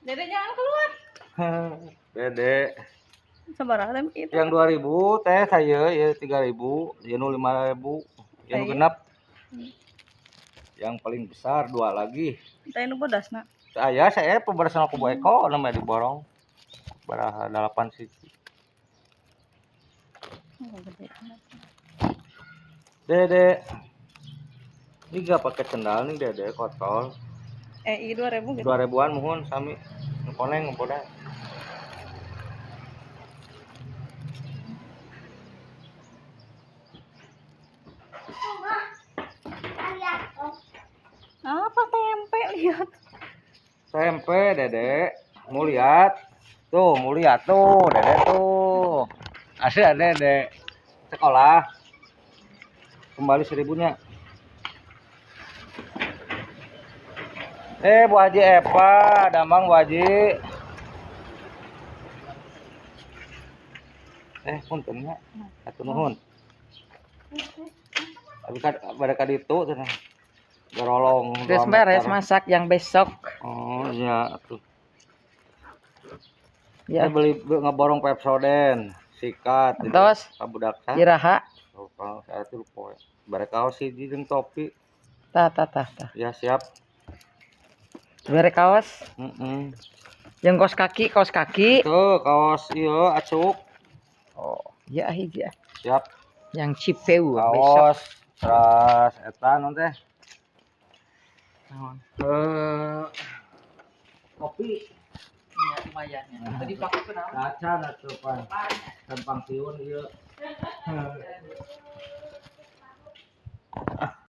Dede jangan keluar. Dede. Sabaraha teh itu. Yang 2000 teh saya ya 3000, ya 5000, ya nu genep. Yang paling besar 2 lagi. Teh nu bodasna. Saya pemberesan aku eko namanya diborong. Baraha 8 siji. Dede. Ini gak pakai sendal nih Dede kotor. Iya 2000 gitu. 2000-an mohon sami. Koneng boda. Apa tempe lihat? Tempe Dede. Mau lihat? Tuh, mau lihat tuh, Dede tuh. Asli Dede. Sekolah. Kembali 1000-nya. Bu Haji Epa, damang Bu Haji. Puntennya. Atuh nuhun. Tapi pada kaditu cenah. Garolong. Geus beres masak yang besok. Oh iya atuh. Ya. Beli ngeborong Pepsodent, sikat, terus kabudak teh. Iraha. Oh, kalau saya tuh lupa. Bare kaos hiji jeung topi. Tah. Ya siap. Bare kaos. Yang kaos kaki. Tuh kaos ieu acuk. Oh, ya hiji. Siap. Yang cipeu kaos terus eta non teh. Kopi. Ya lumayan ya. Tadi pakai kenapa? Kaca atuh pan. Tempang siun ieu.